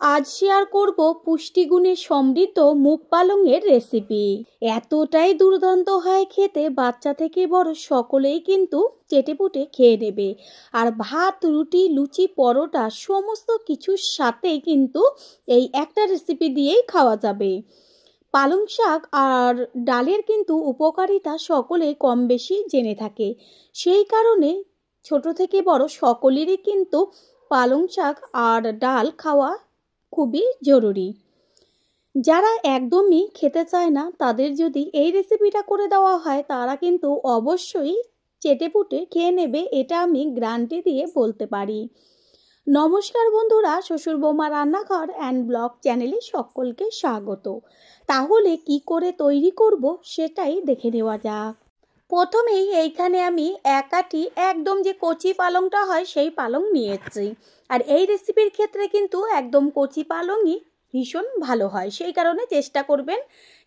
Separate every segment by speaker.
Speaker 1: আজ শেয়ার করব পুষ্টিগুণে সমৃদ্ধ মুগ পালংয়ের রেসিপি। এতটাই দুর্দান্ত হয় খেতে, বাচ্চা থেকে বড় সকলেই কিন্তু চেটেপুটে খেয়ে নেবে। আর ভাত, রুটি, লুচি, পরোটা সমস্ত কিছুর সাথেই কিন্তু এই একটা রেসিপি দিয়েই খাওয়া যাবে। পালং শাক আর ডালের কিন্তু উপকারিতা সকলে কম বেশি জেনে থাকে। সেই কারণে ছোট থেকে বড় সকলেরই কিন্তু পালং শাক আর ডাল খাওয়া খুবই জরুরি। যারা একদমই খেতে চায় না তাদের যদি এই রেসিপিটা করে দেওয়া হয় তারা কিন্তু অবশ্যই চেটেপুটে খেয়ে নেবে, এটা আমি গ্যারান্টি দিয়ে বলতে পারি। নমস্কার বন্ধুরা, শ্বশুর বৌমা রান্নাঘর অ্যান্ড ব্লগ চ্যানেলে সকলকে স্বাগত। তাহলে কি করে তৈরি করব সেটাই দেখে নেওয়া যাক। প্রথমেই এইখানে আমি এক আটি একদম যে কচি পালংটা হয় সেই পালং নিয়েছি। আর এই রেসিপির ক্ষেত্রে কিন্তু একদম কচি পালংই ভীষণ ভালো হয়, সেই কারণে চেষ্টা করবেন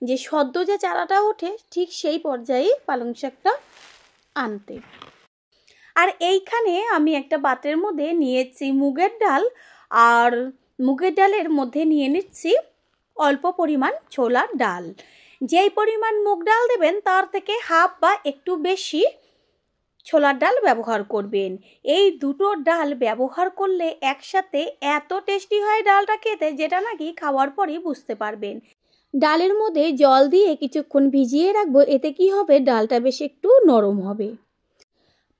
Speaker 1: যে সদ্য যে চারাটা ওঠে ঠিক সেই পর্যায়ে পালং শাকটা আনতে। আর এইখানে আমি একটা পাত্রের মধ্যে নিয়েছি মুগের ডাল, আর মুগের ডালের মধ্যে নিয়ে নিচ্ছি অল্প পরিমাণ ছোলার ডাল। যেই পরিমাণ মুগ ডাল দেবেন তার থেকে হাফ বা একটু বেশি ছোলার ডাল ব্যবহার করবেন। এই দুটো ডাল ব্যবহার করলে একসাথে এত টেস্টি হয় ডালটা খেতে, যেটা নাকি খাওয়ার পরই বুঝতে পারবেন। ডালের মধ্যে জল দিয়ে কিছুক্ষণ ভিজিয়ে রাখবো, এতে কি হবে ডালটা বেশ একটু নরম হবে।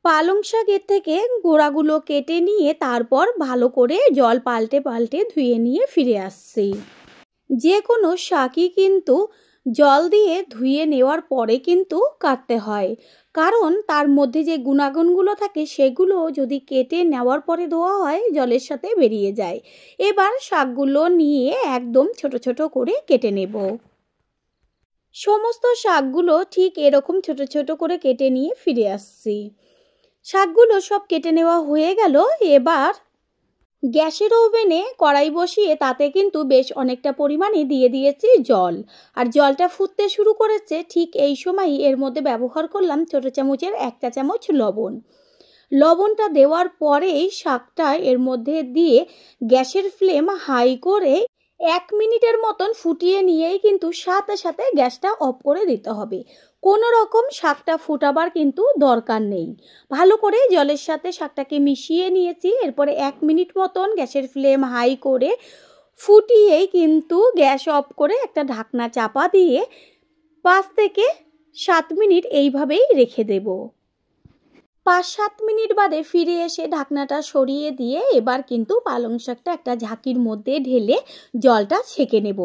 Speaker 1: পালং শাকের থেকে গোড়াগুলো কেটে নিয়ে তারপর ভালো করে জল পাল্টে পাল্টে ধুয়ে নিয়ে ফিরে আসছি। যে কোনো শাকই কিন্তু জল দিয়ে ধুয়ে নেওয়ার পরে কিন্তু কাটতে হয়, কারণ তার মধ্যে যে গুণাগুণগুলো থাকে সেগুলো যদি কেটে নেওয়ার পরে ধোয়া হয় জলের সাথে বেরিয়ে যায়। এবার শাকগুলো নিয়ে একদম ছোট ছোট করে কেটে নেব। সমস্ত শাকগুলো ঠিক এরকম ছোট ছোট করে কেটে নিয়ে ফিরে আসছি। শাকগুলো সব কেটে নেওয়া হয়ে গেল। এবার গ্যাসের ওভেনে কড়াই বসিয়ে তাতে কিন্তু বেশ অনেকটা পরিমাণে দিয়ে দিয়েছি জল। আর জলটা ফুটতে শুরু করেছে, ঠিক এই সময়ই এর মধ্যে ব্যবহার করলাম ছোটো চামচের 1 চা চামচ লবণ। লবণটা দেওয়ার পরেই শাকটা এর মধ্যে দিয়ে গ্যাসের ফ্লেম হাই করে 1 মিনিটের মতন ফুটিয়ে নিয়েই কিন্তু সাথে সাথে গ্যাসটা অফ করে দিতে হবে। কোনো রকম শাকটা ফুটাবার কিন্তু দরকার নেই। ভালো করে জলের সাথে শাকটাকে মিশিয়ে নিয়েছি। এরপরে 1 মিনিট মতন গ্যাসের ফ্লেম হাই করে ফুটিয়েই কিন্তু গ্যাস অফ করে একটা ঢাকনা চাপা দিয়ে 5 থেকে 7 মিনিট এইভাবেই রেখে দেব। 5-7 মিনিট বাদে ফিরে এসে ঢাকনাটা সরিয়ে দিয়ে এবার কিন্তু পালং শাকটা একটা ঝাঁকির মধ্যে ঢেলে জলটা ছেঁকে নেব।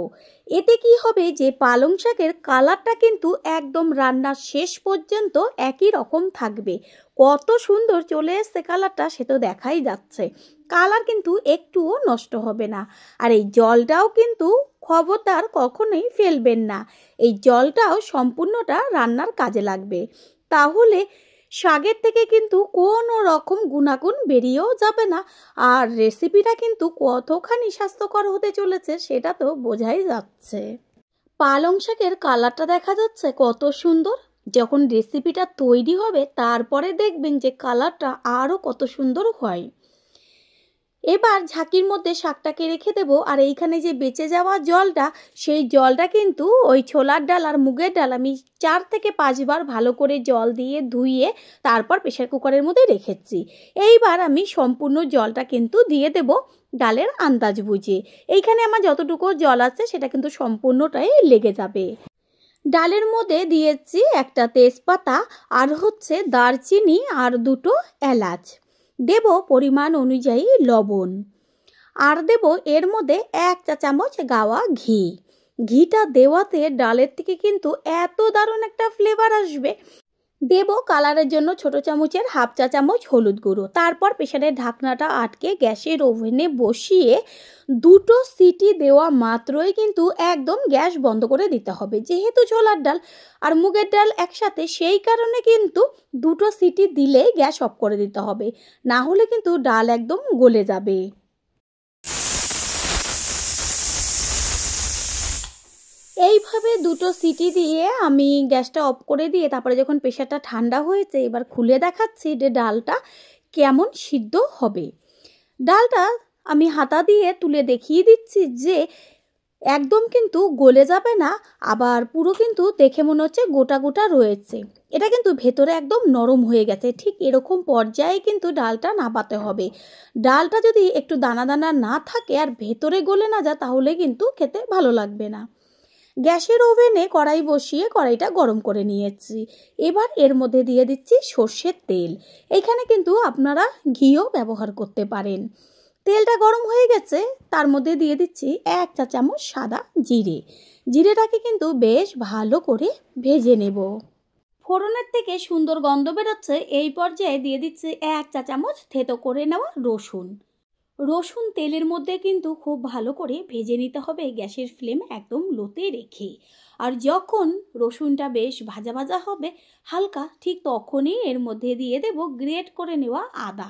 Speaker 1: এতে কি হবে যে পালং শাকের কালারটা কিন্তু একদম রান্নার শেষ পর্যন্ত একই রকম থাকবে। কত সুন্দর চলে এসছে কালারটা, সে তো দেখাই যাচ্ছে। কালার কিন্তু একটুও নষ্ট হবে না। আর এই জলটাও কিন্তু খবরদার কখনোই ফেলবেন না, এই জলটাও সম্পূর্ণটা রান্নার কাজে লাগবে। তাহলে শাকের থেকে কিন্তু কোনো রকম গুণাগুণ বেরিয়েও যাবে না, আর রেসিপিটা কিন্তু কতখানি স্বাস্থ্যকর হতে চলেছে সেটা তো বোঝাই যাচ্ছে। পালং শাকের কালারটা দেখা যাচ্ছে কত সুন্দর। যখন রেসিপিটা তৈরি হবে তারপরে দেখবেন যে কালারটা আরও কত সুন্দর হয়। এবার ঝাঁকির মধ্যে শাকটাকে রেখে দেবো। আর এইখানে যে বেঁচে যাওয়া জলটা, সেই জলটা কিন্তু ওই ছোলার ডাল আর মুগের ডাল আমি 4 থেকে 5 বার ভালো করে জল দিয়ে ধুয়ে তারপর প্রেসার কুকারের মধ্যে রেখেছি। এইবার আমি সম্পূর্ণ জলটা কিন্তু দিয়ে দেব ডালের আন্দাজ বুঝে। এইখানে আমার যতটুকু জল আছে সেটা কিন্তু সম্পূর্ণটাই লেগে যাবে। ডালের মধ্যে দিয়েছি একটা তেজপাতা, আর হচ্ছে দারচিনি আর 2টো এলাচ। দেব পরিমাণ অনুযায়ী লবণ, আর দেব এর মধ্যে 1 চা চামচ গাওয়া ঘি। ঘিটা দেওয়াতে ডালের থেকে কিন্তু এত দারুণ একটা ফ্লেভার আসবে। দেব কালারের জন্য ছোট চামচের 1/2 চা চামচ হলুদ গুঁড়ো। তারপর প্রেসারের ঢাকনাটা আটকে গ্যাসের ওভেনে বসিয়ে 2টো সিটি দেওয়া মাত্রই কিন্তু একদম গ্যাস বন্ধ করে দিতে হবে। যেহেতু ছোলার ডাল আর মুগের ডাল একসাথে, সেই কারণে কিন্তু 2টো সিটি দিলেই গ্যাস অফ করে দিতে হবে, না হলে কিন্তু ডাল একদম গলে যাবে। এইভাবে 2টো সিটি দিয়ে আমি গ্যাসটা অফ করে দিয়ে তারপরে যখন প্রেসারটা ঠান্ডা হয়েছে এবার খুলে দেখাচ্ছি যে ডালটা কেমন সিদ্ধ হবে। ডালটা আমি হাতা দিয়ে তুলে দেখিয়ে দিচ্ছি যে একদম কিন্তু গলে যাবে না, আবার পুরো কিন্তু দেখে মনে হচ্ছে গোটা গোটা রয়েছে। এটা কিন্তু ভেতরে একদম নরম হয়ে গেছে। ঠিক এরকম পর্যায়ে কিন্তু ডালটা নাবাতে হবে। ডালটা যদি একটু দানা দানা না থাকে আর ভেতরে গলে না যায় তাহলে কিন্তু খেতে ভালো লাগবে না। গ্যাসের ওভেনে কড়াই বসিয়ে কড়াইটা গরম করে নিয়েছি। এবার এর মধ্যে দিয়ে দিচ্ছি সর্ষের তেল। এখানে কিন্তু আপনারা ঘিও ব্যবহার করতে পারেন। তেলটা গরম হয়ে গেছে, তার মধ্যে দিয়ে দিচ্ছি 1 চা চামচ সাদা জিরে। জিরেটাকে কিন্তু বেশ ভালো করে ভেজে নেব। ফোড়নের থেকে সুন্দর গন্ধ বেরোচ্ছে, এই পর্যায়ে দিয়ে দিচ্ছি 1 চা চামচ থেতো করে নেওয়া রসুন। রসুন তেলের মধ্যে কিন্তু খুব ভালো করে ভেজে নিতে হবে, গ্যাসের ফ্লেম একদম লোতে রেখে। আর যখন রসুনটা বেশ ভাজা ভাজা হবে হালকা, ঠিক তখনই এর মধ্যে দিয়ে দেব গ্রেট করে নেওয়া আদা,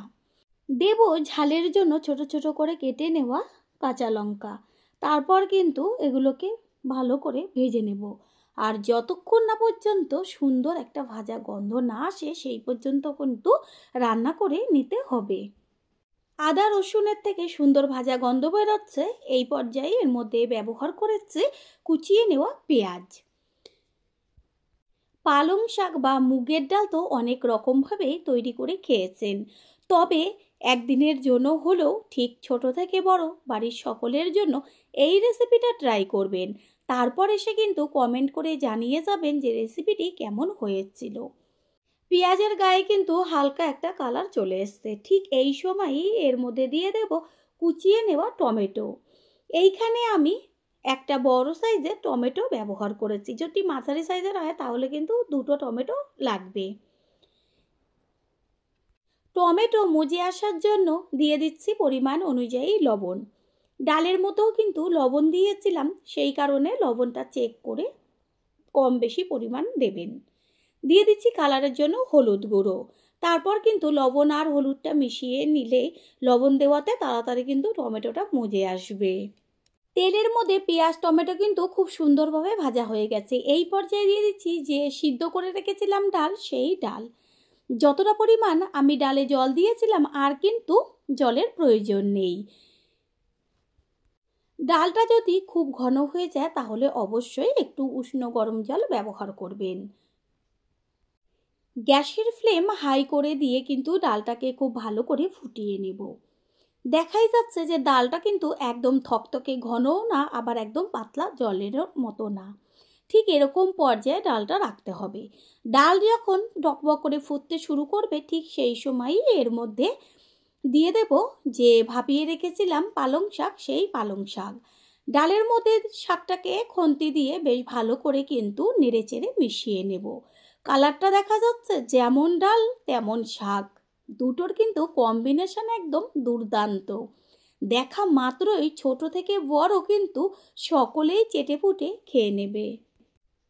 Speaker 1: দেব ঝালের জন্য ছোট ছোট করে কেটে নেওয়া কাঁচা লঙ্কা। তারপর কিন্তু এগুলোকে ভালো করে ভেজে নেব। আর যতক্ষণ না পর্যন্ত সুন্দর একটা ভাজা গন্ধ না আসে সেই পর্যন্ত কিন্তু রান্না করে নিতে হবে। আদা রসুনের থেকে সুন্দর ভাজা গন্ধ বেরোচ্ছে, এই পর্যায়ে এর মধ্যে ব্যবহার করেছে কুচিয়ে নেওয়া পেঁয়াজ। পালং শাক বা মুগের ডাল তো অনেক রকমভাবে তৈরি করে খেয়েছেন, তবে একদিনের জন্য হলেও ঠিক ছোট থেকে বড় বাড়ির সকলের জন্য এই রেসিপিটা ট্রাই করবেন। তারপর এসে কিন্তু কমেন্ট করে জানিয়ে যাবেন যে রেসিপিটি কেমন হয়েছিল। পেঁয়াজের গায়ে কিন্তু হালকা একটা কালার চলে এসছে, ঠিক এই সময়ই এর মধ্যে দিয়ে দেব কুচিয়ে নেওয়া টমেটো। এইখানে আমি একটা বড় সাইজের টমেটো ব্যবহার করেছি, যদি মাঝারি সাইজের হয় তাহলে কিন্তু 2টো টমেটো লাগবে। টমেটো মজে আসার জন্য দিয়ে দিচ্ছি পরিমাণ অনুযায়ী লবণ। ডালের মতোও কিন্তু লবণ দিয়েছিলাম, সেই কারণে লবণটা চেক করে কম বেশি পরিমাণ দেবেন। দিয়ে দিচ্ছি কালারের জন্য হলুদ গুঁড়ো। তারপর কিন্তু লবণ আর হলুদটা মিশিয়ে নিলে লবণ দেওয়াতে তাড়াতাড়ি কিন্তু টমেটোটা মজে আসবে। তেলের মধ্যে পেঁয়াজ টমেটো কিন্তু খুব সুন্দরভাবে ভাজা হয়ে গেছে। এই পর্যায়ে দিয়ে দিচ্ছি যে সিদ্ধ করে রেখেছিলাম ডাল, সেই ডাল। যতটা পরিমাণ আমি ডালে জল দিয়েছিলাম আর কিন্তু জলের প্রয়োজন নেই। ডালটা যদি খুব ঘন হয়ে যায় তাহলে অবশ্যই একটু উষ্ণ গরম জল ব্যবহার করবেন। গ্যাসের ফ্লেম হাই করে দিয়ে কিন্তু ডালটাকে খুব ভালো করে ফুটিয়ে নেব। দেখাই যাচ্ছে যে ডালটা কিন্তু একদম থকথকে ঘনও না, আবার একদম পাতলা জলের মতো না। ঠিক এরকম পর্যায়ে ডালটা রাখতে হবে। ডাল যখন টকবক করে ফুটতে শুরু করবে ঠিক সেই সময়ই এর মধ্যে দিয়ে দেব যে ভাপিয়ে রেখেছিলাম পালং শাক, সেই পালং শাক। ডালের মধ্যে শাকটাকে খুন্তি দিয়ে বেশ ভালো করে কিন্তু নেড়েচেড়ে মিশিয়ে নেব। কালারটা দেখা যাচ্ছে যেমন ডাল তেমন শাক, দুটোর কিন্তু কম্বিনেশন একদম দুর্দান্ত। দেখা মাত্রই ছোট থেকে বড় কিন্তু সকলেই চেটেপুটে খেয়ে নেবে।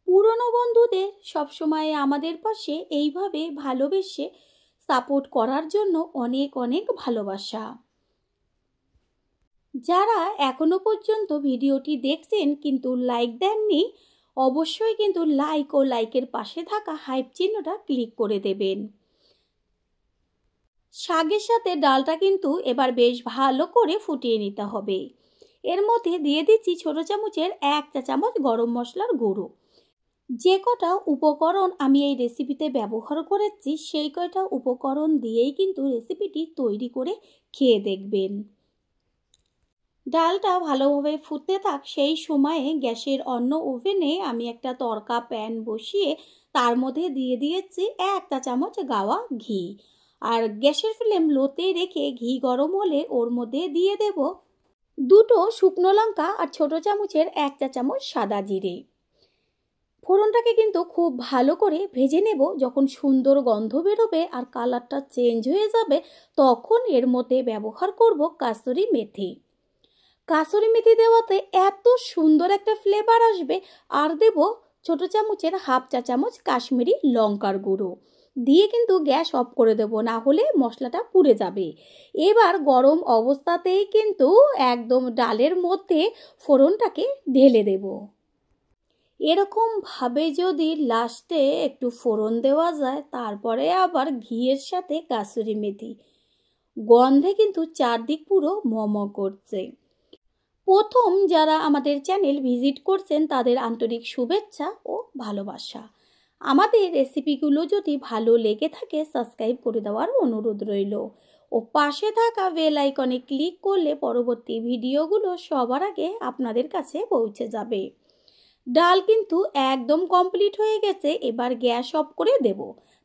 Speaker 1: পুরনো বন্ধুদের সবসময় আমাদের পাশে এইভাবে ভালোবেসে সাপোর্ট করার জন্য অনেক অনেক ভালোবাসা। যারা এখনো পর্যন্ত ভিডিওটি দেখছেন কিন্তু লাইক দেননি, অবশ্যই কিন্তু লাইক ও লাইকের পাশে থাকা হাইপ চিহ্নটা ক্লিক করে দেবেন। শাকের সাথে ডালটা কিন্তু এবার বেশ ভালো করে ফুটিয়ে নিতে হবে। এর মধ্যে দিয়ে দিচ্ছি ছোট চামচের 1 চা চামচ গরম মশলার গুঁড়ো। যে কটা উপকরণ আমি এই রেসিপিতে ব্যবহার করেছি সেই কটা উপকরণ দিয়েই কিন্তু রেসিপিটি তৈরি করে খেয়ে দেখবেন। ডালটা ভালোভাবে ফুটতে থাক, সেই সময়ে গ্যাসের অন্য ওভেনে আমি একটা তড়কা প্যান বসিয়ে তার মধ্যে দিয়ে দিয়েছি 1 চা চামচ গাওয়া ঘি। আর গ্যাসের ফ্লেম লোতে রেখে ঘি গরম হলে ওর মধ্যে দিয়ে দেব 2টো শুকনো লঙ্কা আর ছোট চামচের 1 চা চামচ সাদা জিরে। ফোড়নটাকে কিন্তু খুব ভালো করে ভেজে নেব। যখন সুন্দর গন্ধ বেরোবে আর কালারটা চেঞ্জ হয়ে যাবে তখন এর মধ্যে ব্যবহার করব কাসুরি মেথি। কাসুরি মেথি দেওয়াতে এত সুন্দর একটা ফ্লেভার আসবে। আর দেব ছোট চামচের 1/2 চা চামচ কাশ্মীরি লঙ্কার গুঁড়ো দিয়ে কিন্তু গ্যাস অফ করে দেব, না হলে মশলাটা পুড়ে যাবে। এবার গরম অবস্থাতেই কিন্তু একদম ডালের মধ্যে ফোড়নটাকে ঢেলে দেব। এরকম ভাবে যদি লাস্টে একটু ফোড়ন দেওয়া যায় তারপরে আবার ঘিয়ের সাথে কাসুরি মেথি, গন্ধে কিন্তু চারদিক পুরো মম করছে। প্রথম যারা আমাদের চ্যানেল ভিজিট করছেন তাদের আন্তরিক শুভেচ্ছা ও ভালোবাসা। আমাদের রেসিপিগুলো যদি ভালো লেগে থাকে সাবস্ক্রাইব করে দেওয়ার অনুরোধ রইল ও পাশে থাকা বেল আইকনে ক্লিক করলে পরবর্তী ভিডিওগুলো সবার আগে আপনাদের কাছে পৌঁছে যাবে। ডাল কিন্তু একদম কমপ্লিট হয়ে গেছে। এবার গ্যাস অফ করে দেব,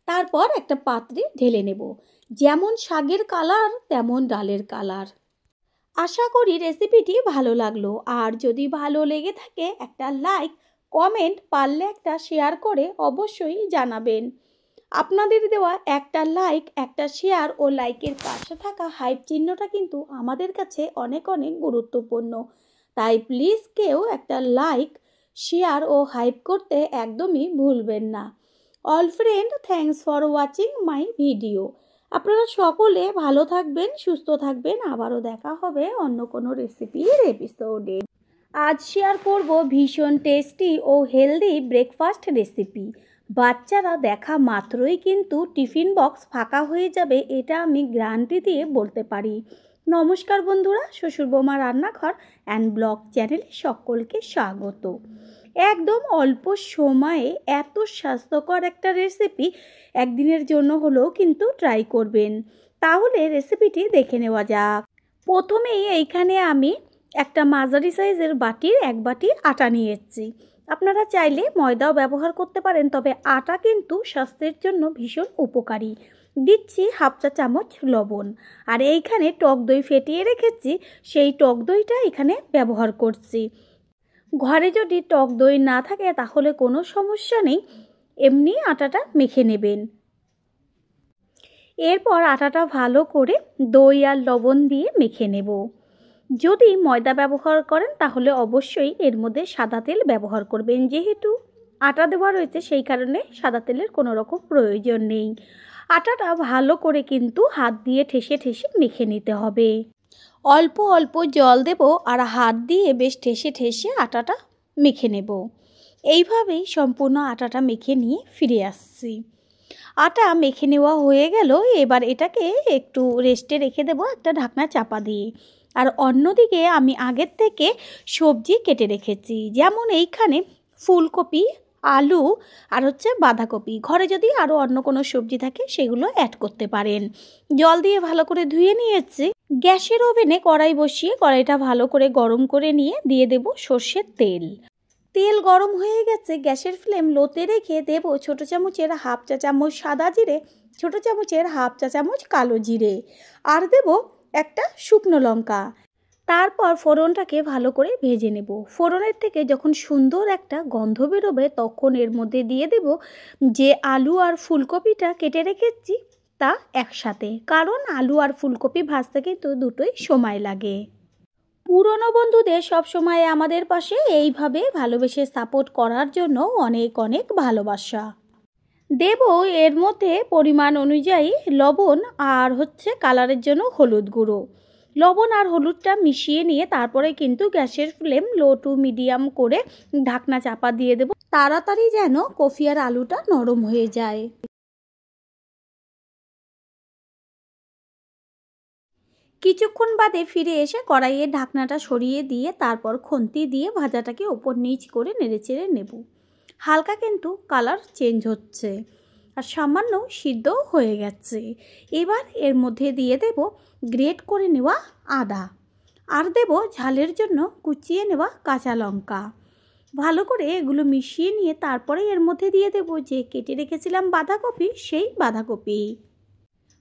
Speaker 1: তারপর একটা পাত্রে ঢেলে নেব। যেমন শাকের কালার তেমন ডালের কালার। আশা করি রেসিপিটি ভালো লাগলো, আর যদি ভালো লেগে থাকে একটা লাইক কমেন্ট পারলে একটা শেয়ার করে অবশ্যই জানাবেন। আপনাদের দেওয়া একটা লাইক একটা শেয়ার ও লাইকের পাশে থাকা হাইপ চিহ্নটা কিন্তু আমাদের কাছে অনেক অনেক গুরুত্বপূর্ণ। তাই প্লিজ কেউ একটা লাইক শেয়ার ও হাইপ করতে একদমই ভুলবেন না। All friend, thanks for watching my video. আপনারা সকলে ভালো থাকবেন, সুস্থ থাকবেন। আবারও দেখা হবে অন্য কোনো রেসিপির এপিসোডে। আজ শেয়ার করব ভীষণ টেস্টি ও হেলদি ব্রেকফাস্ট রেসিপি। বাচ্চারা দেখা মাত্রই কিন্তু টিফিন বক্স ফাঁকা হয়ে যাবে, এটা আমি গ্যারান্টি দিয়ে বলতে পারি। নমস্কার বন্ধুরা, শ্বশুর বৌমা রান্নাঘর অ্যান্ড ব্লগ চ্যানেলে সকলকে স্বাগত। একদম অল্প সময়ে এত স্বাস্থ্যকর একটা রেসিপি একদিনের জন্য হলেও কিন্তু ট্রাই করবেন। তাহলে রেসিপিটি দেখে নেওয়া যাক। প্রথমেই এইখানে আমি একটা মাঝারি সাইজের বাটির 1 বাটি আটা নিয়ে এসেছি। আপনারা চাইলে ময়দাও ব্যবহার করতে পারেন, তবে আটা কিন্তু স্বাস্থ্যের জন্য ভীষণ উপকারী। দিচ্ছি 1/2 চা চামচ লবণ, আর এইখানে টক দই ফেটিয়ে রেখেছি, সেই টক দইটা এখানে ব্যবহার করছি। ঘরে যদি টক দই না থাকে তাহলে কোনো সমস্যা নেই, এমনি আটাটা মেখে নেবেন। এরপর আটাটা ভালো করে দই আর লবণ দিয়ে মেখে নেব। যদি ময়দা ব্যবহার করেন তাহলে অবশ্যই এর মধ্যে সাদা তেল ব্যবহার করবেন। যেহেতু আটা দেওয়া রয়েছে সেই কারণে সাদা তেলের কোনো রকম প্রয়োজন নেই। আটাটা ভালো করে কিন্তু হাত দিয়ে ঠেসে ঠেসে মেখে নিতে হবে। অল্প অল্প জল দেব আর হাত দিয়ে বেশ ঠেসে ঠেসে আটাটা মেখে নেব। এইভাবেই সম্পূর্ণ আটাটা মেখে নিয়ে ফিরে আসছি। আটা মেখে নেওয়া হয়ে গেল। এবার এটাকে একটু রেস্টে রেখে দেব একটা ঢাকনা চাপা দিয়ে। আর অন্যদিকে আমি আগের থেকে সবজি কেটে রেখেছি, যেমন এইখানে ফুলকপি, আলু আর বাঁধাকপি। ঘরে যদি আরও অন্য কোনো সবজি থাকে সেগুলো অ্যাড করতে পারেন। জল দিয়ে ভালো করে ধুয়ে নিয়েছি। গ্যাসের ওভেনে কড়াই বসিয়ে কড়াইটা ভালো করে গরম করে নিয়ে দিয়ে দেব সর্ষের তেল। তেল গরম হয়ে গেছে, গ্যাসের ফ্লেম লোতে রেখে দেব ছোট চামচের 1/2 চা চামচ সাদা জিরে, ছোট চামচের 1/2 চা চামচ কালো জিরে, আর দেব একটা শুকনো লঙ্কা। তারপর ফোড়নটাকে ভালো করে ভেজে নেব। ফোড়নের থেকে যখন সুন্দর একটা গন্ধ বেরোবে তখন এর মধ্যে দিয়ে দেব যে আলু আর ফুলকপিটা কেটে রেখেছি তা একসাথে, কারণ আলু আর ফুলকপি ভাজতে কিন্তু দুটোই সময় লাগে। পুরনো বন্ধুদের সবসময় আমাদের পাশে এইভাবে ভালোবেসে সাপোর্ট করার জন্য অনেক অনেক ভালোবাসা। দেব এর মধ্যে পরিমাণ অনুযায়ী লবণ আর কালারের জন্য হলুদ গুঁড়ো। লবণ আর হলুদটা মিশিয়ে নিয়ে তারপরে কিন্তু গ্যাসের ফ্লেম লো টু মিডিয়াম করে ঢাকনা চাপা দিয়ে দেব, তাড়াতাড়ি যেন কফি আর আলুটা নরম হয়ে যায়। কিছুক্ষণ বাদে ফিরে এসে কড়াইয়ের ঢাকনাটা সরিয়ে দিয়ে তারপর খুন্তি দিয়ে ভাজাটাকে ওপর নিচ করে নেড়েচেড়ে নেব। হালকা কিন্তু কালার চেঞ্জ হচ্ছে আর সামান্য সিদ্ধ হয়ে গেছে। এবার এর মধ্যে দিয়ে দেব গ্রেট করে নেওয়া আদা, আর দেব ঝালের জন্য কুচিয়ে নেওয়া কাঁচা লঙ্কা। ভালো করে এগুলো মিশিয়ে নিয়ে তারপরে এর মধ্যে দিয়ে দেব যে কেটে রেখেছিলাম বাঁধাকপি, সেই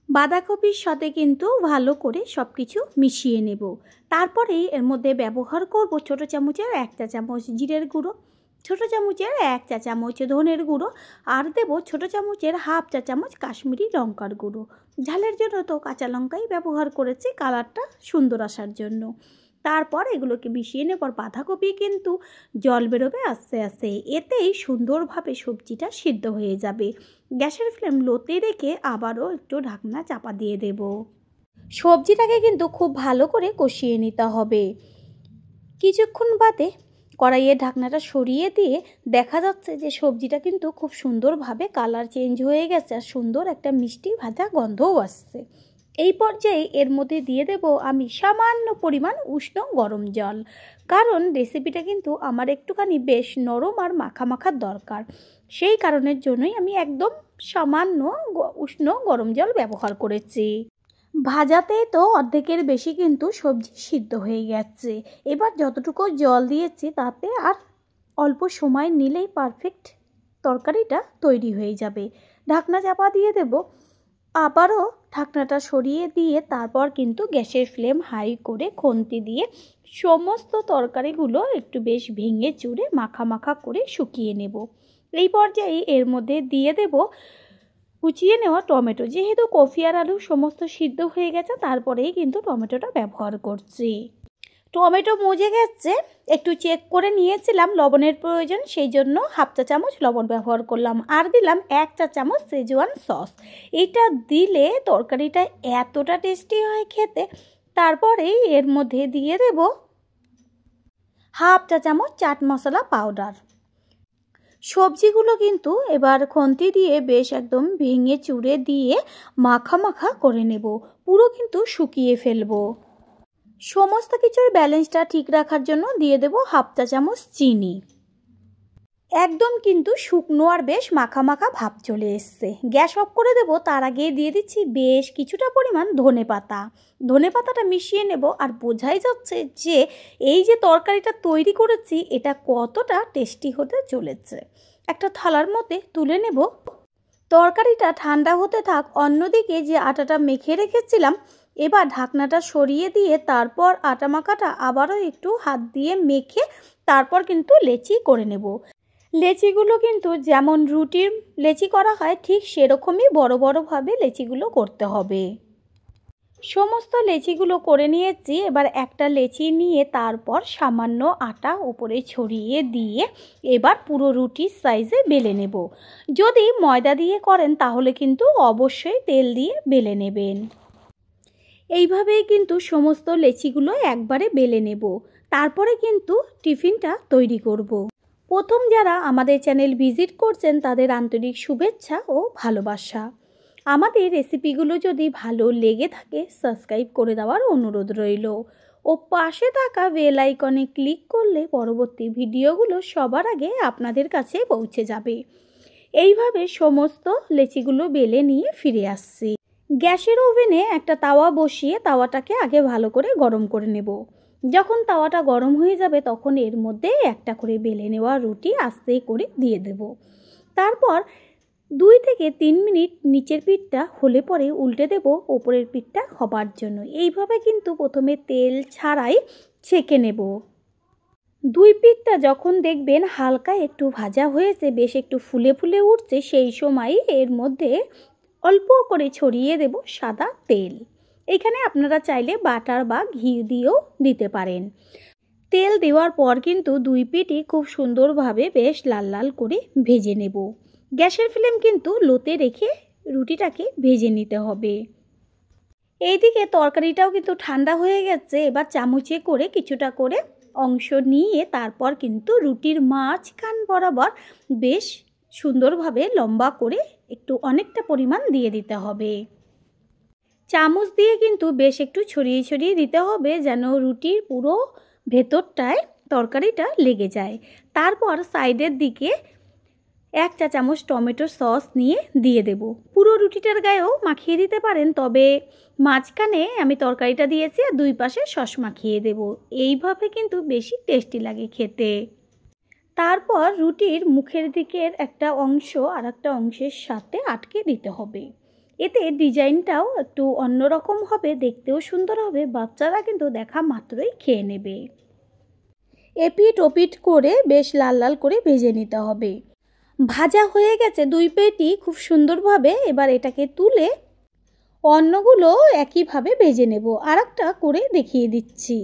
Speaker 1: বাঁধাকপির সাথে কিন্তু ভালো করে সব কিছু মিশিয়ে নেব। তারপরে এর মধ্যে ব্যবহার করব ছোট চামচের 1 চা চামচ জিরের গুঁড়ো, ছোট চামচের 1 চা চামচ ধনের গুঁড়ো, আর দেব ছোট চামচের 1/2 চা চামচ কাশ্মীরি লঙ্কার গুঁড়ো। ঝালের জন্য তো কাঁচা লঙ্কাই ব্যবহার করেছি কালারটা সুন্দর আসার জন্য। তারপর এগুলোকে মিশিয়ে নেবার বাঁধাকপি কিন্তু জল বেরোবে আস্তে আস্তে, এতেই সুন্দরভাবে সবজিটা সিদ্ধ হয়ে যাবে। গ্যাসের ফ্লেম লোতে রেখে আবারও একটু ঢাকনা চাপা দিয়ে দেব। সবজিটাকে কিন্তু খুব ভালো করে কষিয়ে নিতে হবে। কিছুক্ষণ বাদে কড়াইয়ের ঢাকনাটা সরিয়ে দিয়ে দেখা যাচ্ছে যে সবজিটা কিন্তু খুব সুন্দরভাবে কালার চেঞ্জ হয়ে গেছে আর সুন্দর একটা মিষ্টি ভাজা গন্ধও আসছে। এই পর্যায়ে এর মধ্যে দিয়ে দেব আমি সামান্য পরিমাণ উষ্ণ গরম জল, কারণ রেসিপিটা কিন্তু আমার একটুখানি বেশ নরম আর মাখা মাখার দরকার। সেই কারণের জন্যই আমি একদম সামান্য উষ্ণ গরম জল ব্যবহার করেছি। ভাজাতে তো অর্ধেকের বেশি কিন্তু সবজি সিদ্ধ হয়ে গেছে। এবার যতটুকু জল দিয়েছি তাতে আর অল্প সময় নিলেই পারফেক্ট তরকারিটা তৈরি হয়ে যাবে। ঢাকনা চাপা দিয়ে দেব। আবারও ঢাকনাটা সরিয়ে দিয়ে তারপর কিন্তু গ্যাসের ফ্লেম হাই করে খুন্তি দিয়ে সমস্ত তরকারিগুলো একটু বেশ ভেঙে চুড়ে মাখা মাখা করে শুকিয়ে নেব। এই পর্যায়ে এর মধ্যে দিয়ে দেব কুচিয়ে নেওয়া টমেটো। যেহেতু কফি আর আলু সমস্ত সিদ্ধ হয়ে গেছে, তারপরেই কিন্তু টমেটোটা ব্যবহার করছি। টমেটো মজে গেছে, একটু চেক করে নিয়েছিলাম লবণের প্রয়োজন, সেই জন্য হাফ চা চামচ লবণ ব্যবহার করলাম। আর দিলাম 1 চা চামচ সেজওয়ান সস। এটা দিলে তরকারিটা এতটা টেস্টি হয় খেতে। তারপরেই এর মধ্যে দিয়ে দেব হাফ চা চামচ চাট মশলা পাউডার। সবজিগুলো কিন্তু এবার খুন্তি দিয়ে বেশ একদম ভেঙে চুড়ে দিয়ে মাখা মাখা করে নেব, পুরো কিন্তু শুকিয়ে ফেলবো। সমস্ত কিছুর ব্যালেন্সটা ঠিক রাখার জন্য দিয়ে দেব হাফ চা চামচ চিনি। একদম কিন্তু শুকনো আর বেশ মাখা মাখা ভাব চলে এসছে। গ্যাস অফ করে দেব। তার আগে দিয়ে দিচ্ছি বেশ কিছুটা পরিমাণ ধনেপাতা। ধনেপাতাটা মিশিয়ে নেব। আর বোঝাই যাচ্ছে যে এই যে তরকারিটা তৈরি করেছি এটা কতটা টেস্টি হতে চলেছে। একটা থালার মধ্যে তুলে নেব। তরকারিটা ঠান্ডা হতে থাক। অন্যদিকে যে আটাটা মেখে রেখেছিলাম, এবার ঢাকনাটা সরিয়ে দিয়ে তারপর আটা মাখাটা আবারও একটু হাত দিয়ে মেখে তারপর কিন্তু লেচি করে নেব। লেচিগুলো কিন্তু যেমন রুটির লেচি করা হয় ঠিক সেরকমই বড় বড়ভাবে লেচিগুলো করতে হবে। সমস্ত লেচিগুলো করে নিয়েছি। এবার একটা লেচি নিয়ে তারপর সামান্য আটা উপরে ছড়িয়ে দিয়ে এবার পুরো রুটির সাইজে বেলে নেব। যদি ময়দা দিয়ে করেন তাহলে কিন্তু অবশ্যই তেল দিয়ে বেলে নেবেন। এইভাবেই কিন্তু সমস্ত লেচিগুলো একবারে বেলে নেব। তারপরে কিন্তু টিফিনটা তৈরি করব। প্রথম যারা আমাদের চ্যানেল ভিজিট করছেন তাদের আন্তরিক শুভেচ্ছা ও ভালোবাসা। আমাদের রেসিপিগুলো যদি ভালো লেগে থাকে সাবস্ক্রাইব করে দেওয়ার অনুরোধ রইল ও পাশে থাকা বেল আইকনে ক্লিক করলে পরবর্তী ভিডিওগুলো সবার আগে আপনাদের কাছে পৌঁছে যাবে। এইভাবে সমস্ত লেচিগুলো বেলে নিয়ে ফিরে আসছি। গ্যাসের ওভেনে একটা তাওয়া বসিয়ে তাওয়াটাকে আগে ভালো করে গরম করে নেব। যখন তাওয়াটা গরম হয়ে যাবে তখন এর মধ্যে একটা করে বেলে নেওয়া রুটি আস্তে করে দিয়ে দেব। তারপর 2 থেকে 3 মিনিট নিচের পিঠটা হলে পরে উল্টে দেব ওপরের পিঠটা হবার জন্য। এইভাবে কিন্তু প্রথমে তেল ছাড়াই ছেঁকে নেব। 2 পিঠটা যখন দেখবেন হালকা একটু ভাজা হয়েছে, বেশ একটু ফুলে ফুলে উঠছে, সেই সময় এর মধ্যে অল্প করে ছড়িয়ে দেব সাদা তেল। এখানে আপনারা চাইলে বাটার বা ঘি দিয়েও দিতে পারেন। তেল দেওয়ার পর কিন্তু 2 পিঠই খুব সুন্দরভাবে বেশ লাল লাল করে ভেজে নেব। গ্যাসের ফ্লেম কিন্তু লোতে রেখে রুটিটাকে ভেজে নিতে হবে। এইদিকে তরকারিটাও কিন্তু ঠান্ডা হয়ে গেছে। এবার চামচে করে কিছুটা করে অংশ নিয়ে তারপর কিন্তু রুটির মাঝখান বরাবর বেশ সুন্দরভাবে লম্বা করে একটু অনেকটা পরিমাণ দিয়ে দিতে হবে। চামচ দিয়ে কিন্তু বেশ একটু ছড়িয়ে ছড়িয়ে দিতে হবে যেন রুটির পুরো ভেতরটায় তরকারিটা লেগে যায়। তারপর সাইডের দিকে 1 চা চামচ টমেটো সস নিয়ে দিয়ে দেব। পুরো রুটিটার গায়েও মাখিয়ে দিতে পারেন, তবে মাঝখানে আমি তরকারিটা দিয়েছি আর 2 পাশে সস মাখিয়ে দেব। এইভাবে কিন্তু বেশি টেস্টি লাগে খেতে। তারপর রুটির মুখের দিকের একটা অংশ আর একটা অংশের সাথে আটকে দিতে হবে। এতে ডিজাইনটাও একটু অন্যরকম হবে, দেখতেও সুন্দর হবে, বাচ্চারা কিন্তু দেখা মাত্রই খেয়ে নেবে। এপিট ওপিট করে বেশ লাল লাল করে ভেজে নিতে হবে। ভাজা হয়ে গেছে 2 পিঠই খুব সুন্দরভাবে। এবার এটাকে তুলে অন্যগুলো একইভাবে ভেজে নেব। আর একটা করে দেখিয়ে দিচ্ছি।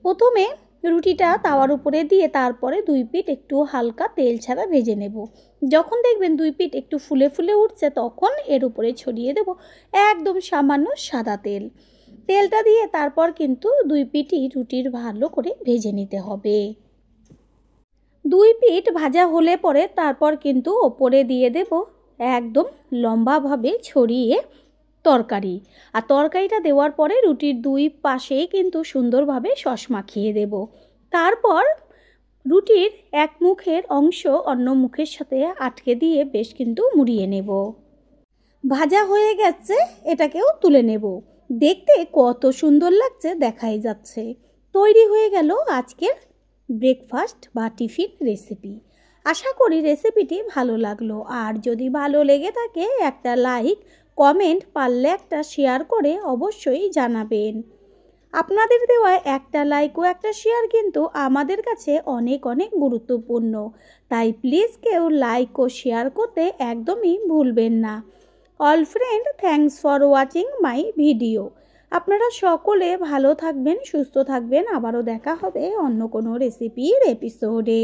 Speaker 1: প্রথমে রুটিটা তাওয়ার উপরে দিয়ে তারপরে 2 পিঠ একটু হালকা তেল ছাড়া ভেজে নেব। যখন দেখবেন 2 পিঠ একটু ফুলে ফুলে উঠছে তখন এর উপরে ছড়িয়ে দেব একদম সামান্য সাদা তেল। তেলটা দিয়ে তারপর কিন্তু 2 পিঠই রুটির ভালো করে ভেজে নিতে হবে। 2 পিঠ ভাজা হলে পরে তারপর কিন্তু ওপরে দিয়ে দেব একদম লম্বাভাবে ছড়িয়ে তরকারি। আর তরকারিটা দেওয়ার পরে রুটির দুই পাশেই কিন্তু সুন্দরভাবে সস মাখিয়ে দেব। তারপর রুটির এক মুখের অংশ অন্য মুখের সাথে আটকে দিয়ে বেশ কিন্তু মুড়িয়ে নেব। ভাজা হয়ে গেছে, এটাকেও তুলে নেব। দেখতে কত সুন্দর লাগছে দেখাই যাচ্ছে। তৈরি হয়ে গেল আজকের ব্রেকফাস্ট বা টিফিন রেসিপি। আশা করি রেসিপিটি ভালো লাগলো। আর যদি ভালো লেগে থাকে একটা লাইক, কমেন্ট, পারলে একটা শেয়ার করে অবশ্যই জানাবেন। আপনাদের দেওয়া একটা লাইক ও একটা শেয়ার কিন্তু আমাদের কাছে অনেক অনেক গুরুত্বপূর্ণ। তাই প্লিজ কেউ লাইক ও শেয়ার করতে একদমই ভুলবেন না। All friend, thanks for watching my video. আপনারা সকলে ভালো থাকবেন, সুস্থ থাকবেন। আবারও দেখা হবে অন্য কোনো রেসিপির এপিসোডে।